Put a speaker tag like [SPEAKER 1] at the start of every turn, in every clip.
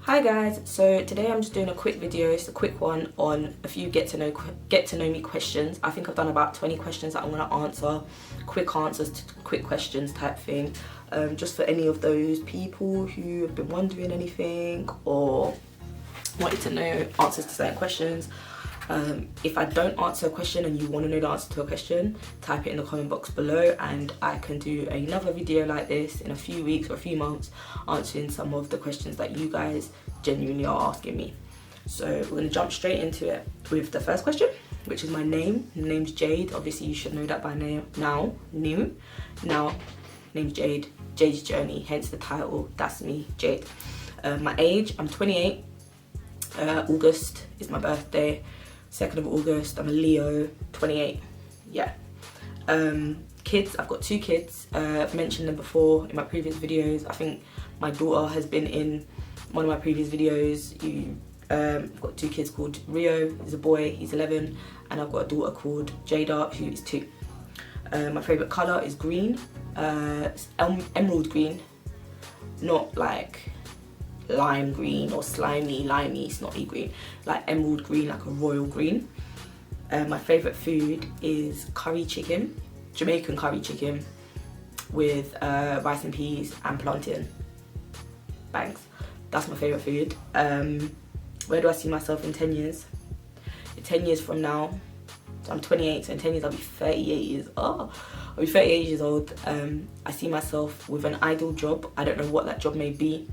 [SPEAKER 1] Hi guys, so today I'm just doing a quick video. It's a quick one on a few get to know me questions. I think I've done about 20 questions that I'm going to answer, quick answers to quick questions type thing, just for any of those people who have been wondering anything or wanted to know answers to certain questions. If I don't answer a question and you want to know the answer to a question, type it in the comment box below and I can do another video like this in a few weeks or a few months answering some of the questions that you guys genuinely are asking me. So we're going to jump straight into it with the first question, which is my name. My name's Jade. Obviously you should know that by now. Name's Jade. Jade's Journey, hence the title. That's me, Jade. My age, I'm 28. August is my birthday. 2nd of August, I'm a Leo, 28, yeah. Kids, I've got 2 kids. I've mentioned them before in my previous videos. I think my daughter has been in one of my previous videos. I've got 2 kids called Rio, he's a boy, he's 11, and I've got a daughter called Jada, who is 2. My favourite colour is green, it's emerald green, not like lime green or limey, snotty green, like emerald green, like a royal green. My favourite food is curry chicken, Jamaican curry chicken with rice and peas and plantain. Bangs. That's my favourite food. Where do I see myself in 10 years? In 10 years from now, so I'm 28, so in 10 years I'll be 38 years. I'll be 38 years old. I see myself with an ideal job. I don't know what that job may be.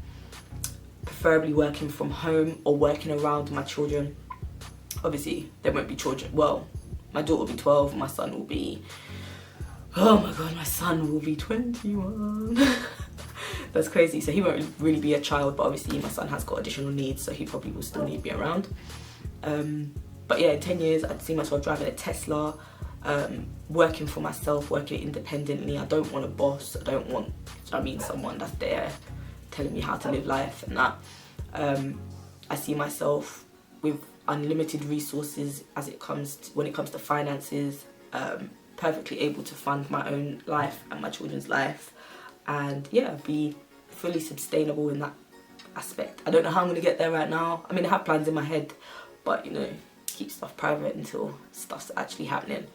[SPEAKER 1] Preferably working from home or working around my children. Obviously there won't be children, well, my daughter will be 12, my son will be, oh my god, my son will be 21. That's crazy. So he won't really be a child, but obviously my son has got additional needs, so he probably will still need to be around. But yeah, in 10 years I'd see myself driving a Tesla, working for myself, working independently. I don't want a boss. I don't want, someone that's there telling me how to live life and that. I see myself with unlimited resources when it comes to finances, perfectly able to fund my own life and my children's life, and yeah, be fully sustainable in that aspect. I don't know how I'm going to get there right now. I mean, I have plans in my head, but you know, keep stuff private until stuff's actually happening.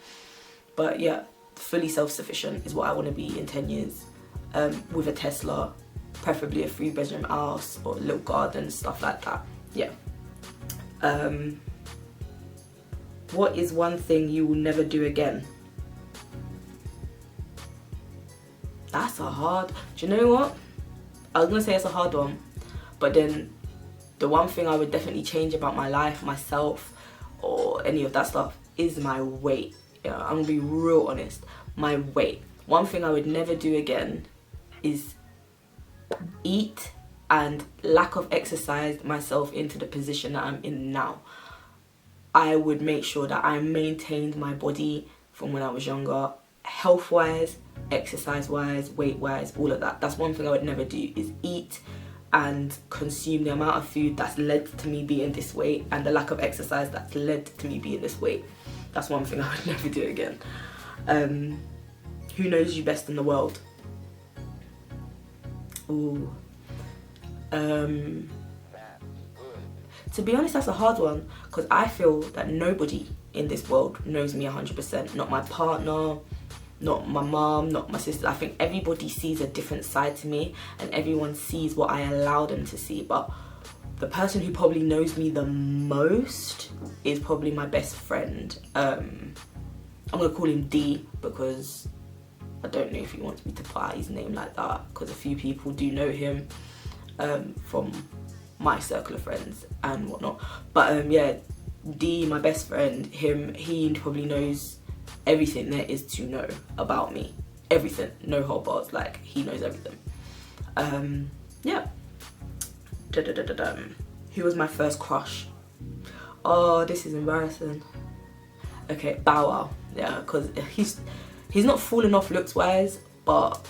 [SPEAKER 1] But yeah, fully self-sufficient is what I want to be in 10 years, with a Tesla, preferably a 3-bedroom house or a little garden, stuff like that. Yeah. What is one thing you will never do again? That's a hard, do you know what? I was gonna say it's a hard one, but then the one thing I would definitely change about my life, myself, or any of that stuff is my weight. Yeah, I'm gonna be real honest. My weight. One thing I would never do again is eat and lack of exercise myself into the position that I'm in now. I would make sure that I maintained my body from when I was younger, health wise, exercise wise, weight wise, all of that. That's one thing I would never do, is eat and consume the amount of food that's led to me being this weight and the lack of exercise that's led to me being this weight. That's one thing I would never do again. Who knows you best in the world? Ooh. To be honest, that's a hard one, because I feel that nobody in this world knows me 100%. Not my partner, not my mom, not my sister. I think everybody sees a different side to me and everyone sees what I allow them to see. But the person who probably knows me the most is probably my best friend. I'm gonna call him D, because I don't know if he wants me to put out his name like that, because a few people do know him from my circle of friends and whatnot. But yeah, D, my best friend, he probably knows everything there is to know about me. Everything, no hold bars, like he knows everything. Yeah. Who was my first crush? Oh, this is embarrassing. Okay, Bow Wow. Yeah, because he's not fallen off looks wise, but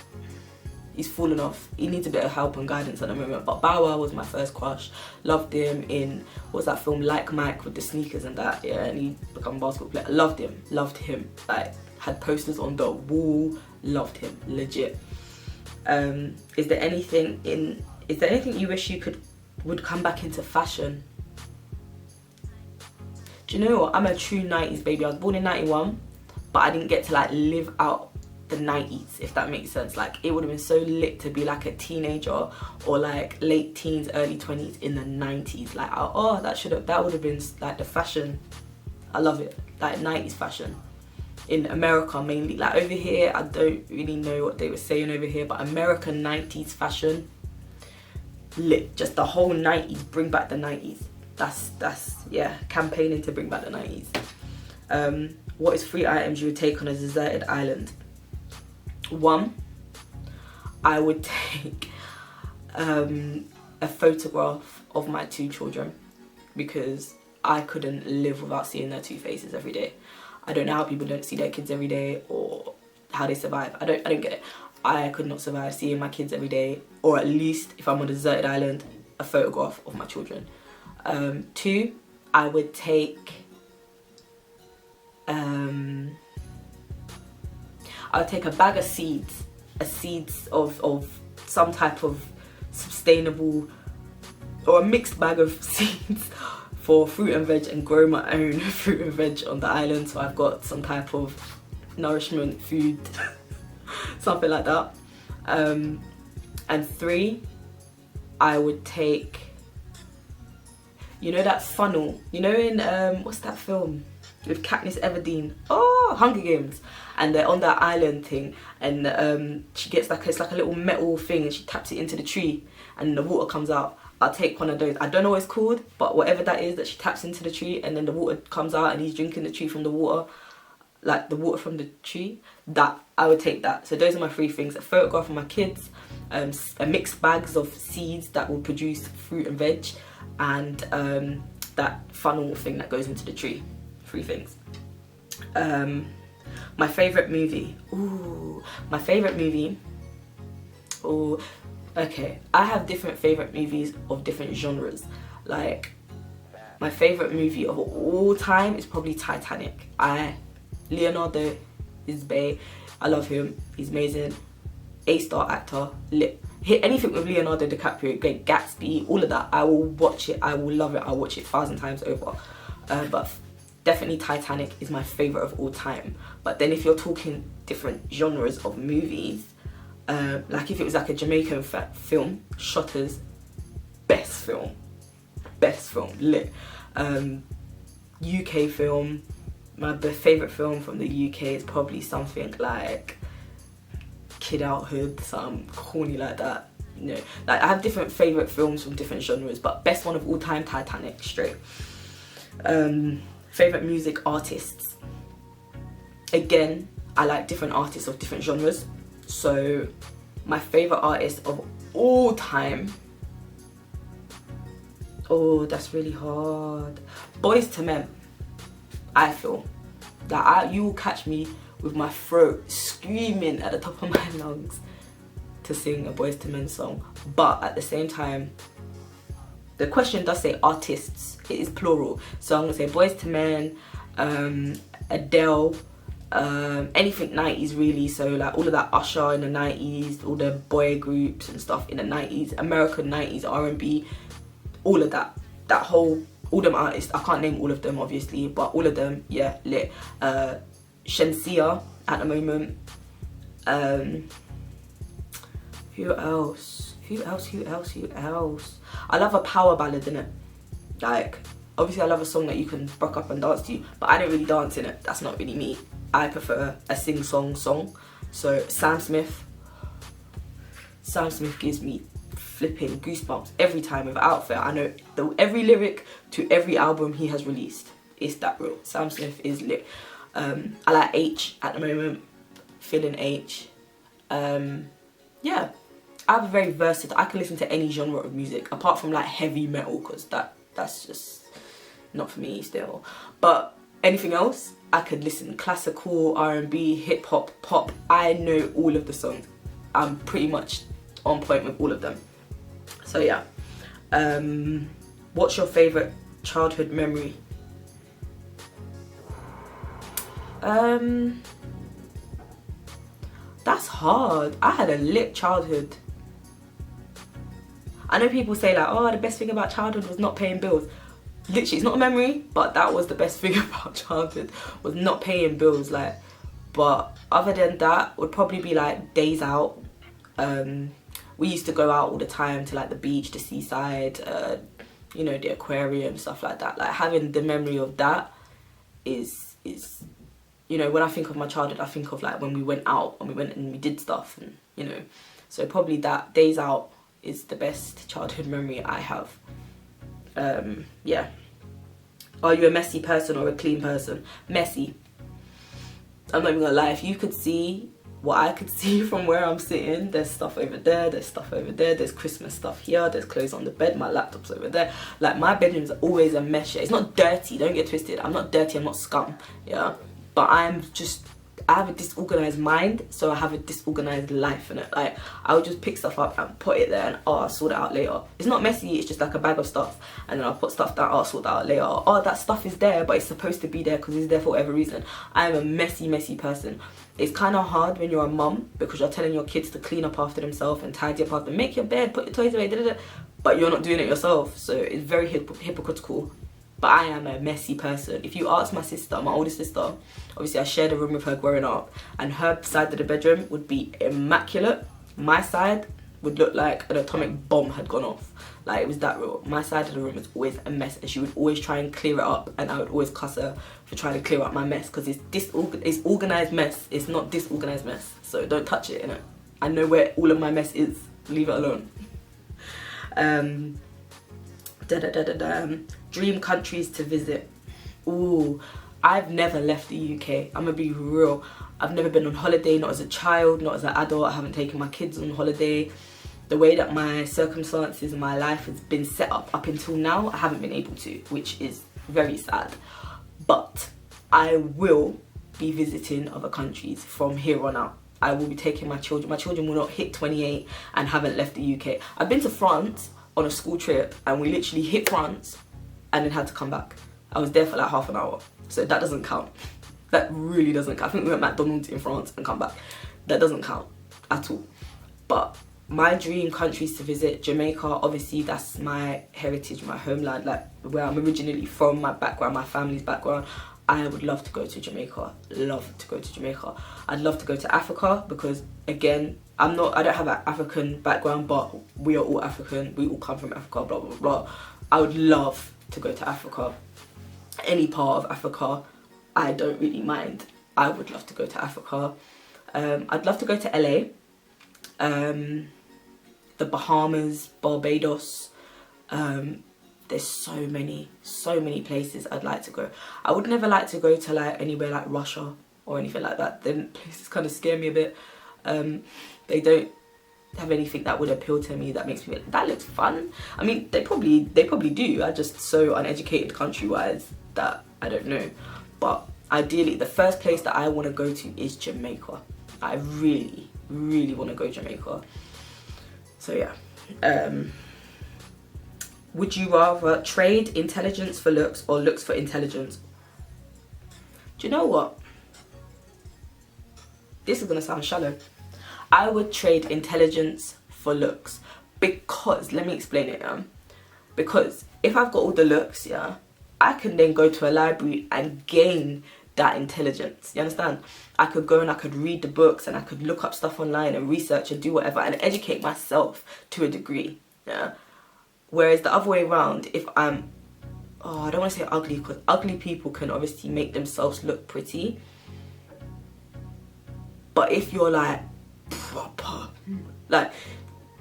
[SPEAKER 1] he's fallen off. He needs a bit of help and guidance at the moment. But Bow Wow was my first crush. Loved him in, what's that film, Like Mike, with the sneakers and that. Yeah, and he became a basketball player. Loved him. Like, had posters on the wall. Loved him, legit. Is there anything you wish you could would come back into fashion. Do you know what? I'm a true 90s baby. I was born in 91, but I didn't get to like live out the 90s, if that makes sense. Like, it would have been so lit to be like a teenager or like late teens, early 20s in the 90s. Like, oh, that would have been like the fashion. I love it. Like 90s fashion in America mainly. Like over here, I don't really know what they were saying over here, but American 90s fashion, lit. Just the whole 90s, bring back the 90s. That's yeah, campaigning to bring back the 90s. What is 3 items you would take on a deserted island? 1, I would take a photograph of my 2 children, because I couldn't live without seeing their 2 faces every day. I don't know how people don't see their kids every day, or how they survive. I don't get it. I could not survive seeing my kids every day, or at least if I'm on a deserted island, a photograph of my children. 2, I would take a bag of seeds, of some type of sustainable, or a mixed bag of seeds for fruit and veg, and grow my own fruit and veg on the island, so I've got some type of nourishment, food, something like that. And 3, I would take, you know that funnel, you know in what's that film with Katniss Everdeen, oh, Hunger Games, and they're on that island thing, and she gets like, it's like a little metal thing, and she taps it into the tree and the water comes out. I'll take one of those. I don't know what it's called, but whatever that is that she taps into the tree and then the water comes out and he's drinking the tree from the water, like the water from the tree, that I would take that. So those are my 3 things: a photograph of my kids, a mixed bags of seeds that will produce fruit and veg, and that funnel thing that goes into the tree. 3 things. My favourite movie. Ooh, my favourite movie. Ooh, okay. I have different favourite movies of different genres. Like, my favourite movie of all time is probably Titanic. Leonardo is bae. I love him. He's amazing. A-star actor. Lit. Hit anything with Leonardo DiCaprio, Great Gatsby, all of that. I will watch it. I will love it. I'll watch it 1,000 times over. But definitely Titanic is my favourite of all time. But then if you're talking different genres of movies, like if it was like a Jamaican film, Shotter's best film, lit. UK film, my favourite film from the UK is probably something like Kid Out Hood, something corny like that. You know, like I have different favourite films from different genres, but best one of all time, Titanic, straight. Favourite music artists. Again, I like different artists of different genres. So my favourite artist of all time, oh, that's really hard. Boys to Men. I feel that you will catch me with my throat screaming at the top of my lungs to sing a Boys to Men song. But at the same time, the question does say artists, it is plural. So I'm gonna say Boys to Men, Adele, anything 90s really. So like all of that Usher in the 90s, all the boy groups and stuff in the 90s, American 90s R&B, all of that. That whole, all them artists, I can't name all of them obviously, but all of them, yeah, lit. Shensia at the moment. Who else? Who else? I love a power ballad, innit? Like, obviously I love a song that you can rock up and dance to, but I don't really dance in it. That's not really me. I prefer a sing-song song. So Sam Smith gives me flipping goosebumps every time without fail. I know every lyric to every album he has released. It's that real. Sam Smith is lit. I like H at the moment. Feeling H. Yeah. I'm very versatile. I can listen to any genre of music apart from like heavy metal, because that's just not for me still. But anything else, I could listen. Classical, R&B, hip hop, pop. I know all of the songs. I'm pretty much on point with all of them. So yeah. What's your favourite childhood memory? That's hard. I had a lit childhood. I know people say like, oh, the best thing about childhood was not paying bills. Literally, it's not a memory, but that was the best thing about childhood, was not paying bills. Like, but other than that, would probably be like days out. We used to go out all the time to like the beach, the seaside, you know, the aquarium, stuff like that. Like, having the memory of that is, you know, when I think of my childhood, I think of like when we went out and we went and we did stuff, and you know, so probably that days out is the best childhood memory I have. Yeah. Are you a messy person or a clean person? Messy. I'm not even gonna lie, if you could see what I could see from where I'm sitting, there's stuff over there, there's stuff over there, there's Christmas stuff here, there's clothes on the bed, my laptop's over there. Like, my bedroom's always a mess. It's not dirty, don't get twisted. I'm not dirty, I'm not scum, yeah? But I have a disorganized mind, so I have a disorganized life in it. Like, I would just pick stuff up and put it there, and I'll sort it out later. It's not messy, it's just like a bag of stuff, and then I'll put stuff down, I'll sort that out later. Oh, that stuff is there, but it's supposed to be there because it's there for whatever reason. I am a messy person. It's kind of hard when you're a mum, because you're telling your kids to clean up after themselves and tidy up after, make your bed, put your toys away, but you're not doing it yourself. So it's very hypocritical. But I am a messy person. If you ask my sister, my older sister, obviously I shared a room with her growing up, and her side of the bedroom would be immaculate. My side would look like an atomic bomb had gone off. Like, it was that real. My side of the room was always a mess, and she would always try and clear it up, and I would always cuss her for trying to clear up my mess, because it's organised mess. It's not disorganized mess. So don't touch it, innit? I know where all of my mess is. Leave it alone. Dream countries to visit. Ooh, I've never left the UK. I'm gonna be real. I've never been on holiday, not as a child, not as an adult. I haven't taken my kids on holiday. The way that my circumstances in my life has been set up until now, I haven't been able to, which is very sad. But I will be visiting other countries from here on out. I will be taking my children. My children will not hit 28 and haven't left the UK. I've been to France on a school trip, and we literally hit France and then had to come back. I was there for like half an hour, so that doesn't count. That really doesn't count. I think we went to McDonald's in France and come back. That doesn't count at all. But my dream countries to visit, Jamaica, obviously that's my heritage, my homeland, like where I'm originally from, my background, my family's background. I would love to go to Jamaica. Love to go to Jamaica. I'd love to go to Africa, because again, I don't have an African background, but we are all African. We all come from Africa, blah, blah, blah. I would love to go to Africa. Any part of Africa, I don't really mind. I would love to go to Africa. I'd love to go to LA. The Bahamas, Barbados. There's so many places I'd like to go. I would never like to go to like anywhere like Russia or anything like that. Them places kind of scare me a bit. They don't have anything that would appeal to me that makes me like, that looks fun. I mean, they probably do. I'm just so uneducated country wise that I don't know. But ideally, the first place that I want to go to is Jamaica. I really want to go to Jamaica. So yeah. Would you rather trade intelligence for looks or looks for intelligence? Do you know what? This is gonna sound shallow. I would trade intelligence for looks, because, let me explain it, because if I've got all the looks, yeah, I can then go to a library and gain that intelligence, you understand? I could go and I could read the books, and I could look up stuff online and research and do whatever and educate myself to a degree, yeah? Whereas the other way around, if I'm, I don't want to say ugly, because ugly people can obviously make themselves look pretty, but if you're like proper, like,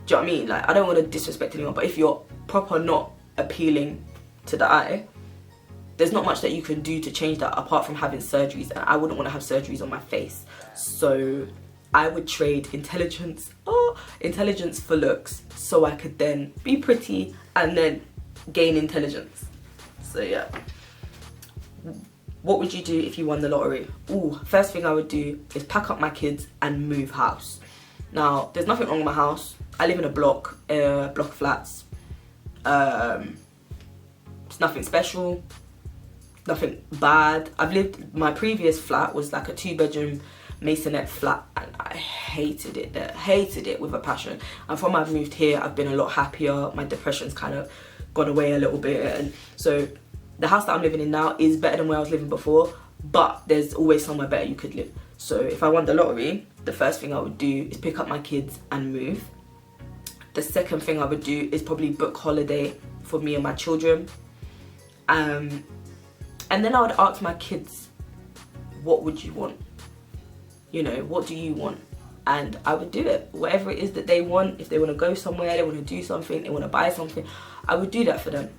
[SPEAKER 1] do you know what I mean? Like, I don't want to disrespect anyone, but if you're proper not appealing to the eye, there's not much that you can do to change that apart from having surgeries, and I wouldn't want to have surgeries on my face. So I would trade intelligence for looks, so I could then be pretty and then gain intelligence. So yeah. What would you do if you won the lottery? Ooh, first thing I would do is pack up my kids and move house. Now, there's nothing wrong with my house. I live in a block of flats. It's nothing special, nothing bad. My previous flat was like a 2-bedroom masonette flat, and I hated it there, hated it with a passion. And from I've moved here, I've been a lot happier. My depression's kind of gone away a little bit, and so the house that I'm living in now is better than where I was living before, but there's always somewhere better you could live. So if I won the lottery, the first thing I would do is pick up my kids and move. The second thing I would do is probably book holiday for me and my children. And then I would ask my kids, what would you want? You know, what do you want? And I would do it. Whatever it is that they want, if they want to go somewhere, they want to do something, they want to buy something, I would do that for them.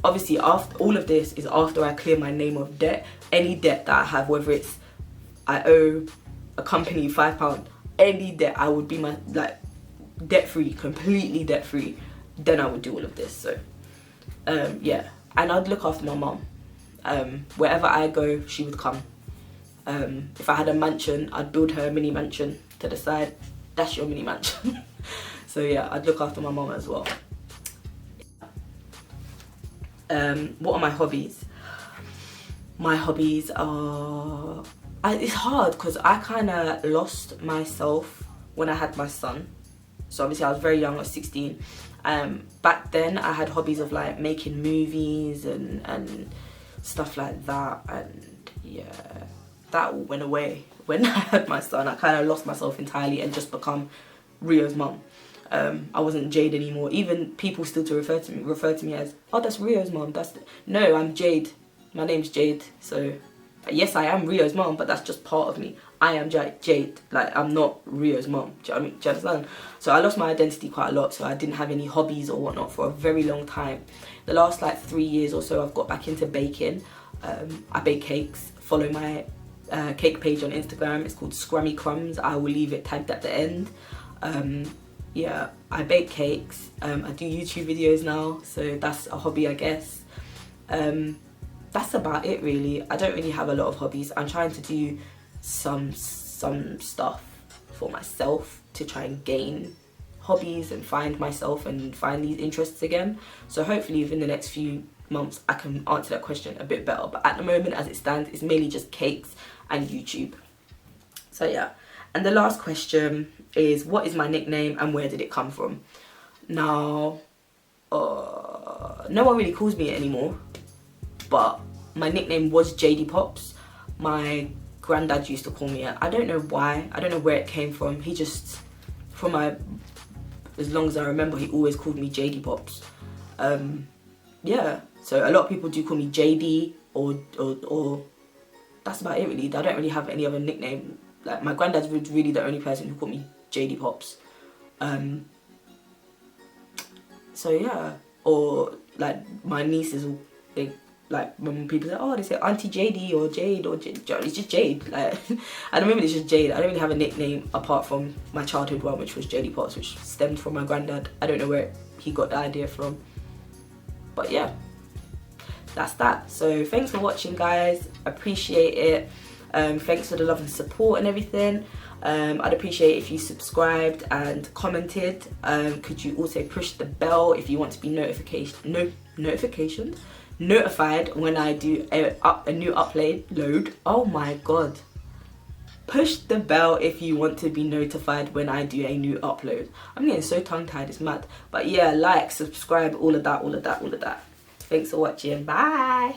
[SPEAKER 1] Obviously, after all of this is after I clear my name of debt. Any debt that I have, whether it's I owe a company £5, any debt, I would be debt free, completely debt free. Then I would do all of this. So yeah, and I'd look after my mum. Wherever I go, she would come. If I had a mansion, I'd build her a mini mansion to the side. That's your mini mansion. So yeah, I'd look after my mum as well. What are my hobbies? My hobbies are... it's hard because I kind of lost myself when I had my son. So obviously I was very young, I was 16. Back then I had hobbies of like making movies and stuff like that, and yeah, that all went away when I had my son. I kind of lost myself entirely and just become Rio's mum. I wasn't Jade anymore. Even people still refer to me as, oh, that's Rio's mum. No, I'm Jade. My name's Jade. So yes, I am Rio's mum, but that's just part of me. I am Jade. Like, I'm not Rio's mum. Do you know what I mean? Do you understand? So I lost my identity quite a lot. So I didn't have any hobbies or whatnot for a very long time. The last like 3 years or so, I've got back into baking. I bake cakes. Follow my cake page on Instagram. It's called Scrummy Crumbs. I will leave it tagged at the end. Yeah, I bake cakes. I do YouTube videos now, so that's a hobby, I guess. That's about it, really. I don't really have a lot of hobbies. I'm trying to do some stuff for myself to try and gain hobbies and find myself and find these interests again. So hopefully within the next few months I can answer that question a bit better. But at the moment, as it stands, it's mainly just cakes and YouTube. So yeah. And the last question is, what is my nickname and where did it come from? Now, no one really calls me it anymore, but my nickname was JD Pops. My granddad used to call me it. I don't know why. I don't know where it came from. He just, as long as I remember, he always called me JD Pops. Yeah, so a lot of people do call me JD or that's about it, really. I don't really have any other nickname. Like, my granddad was really the only person who called me JD Pops. So yeah, or like my nieces, like when people say, oh, they say Auntie JD or Jade or Jade, it's just Jade. Like, at the moment it's just Jade. I don't really have a nickname apart from my childhood one, which was JD Pops, which stemmed from my granddad. I don't know where he got the idea from, but yeah, that's that. So thanks for watching, guys. Appreciate it. Thanks for the love and support and everything. I'd appreciate if you subscribed and commented. Could you also push the bell if you want to be notified when I do a new upload. Oh my god. Push the bell if you want to be notified when I do a new upload. I'm getting so tongue-tied, it's mad. But yeah, like, subscribe, all of that. Thanks for watching. Bye.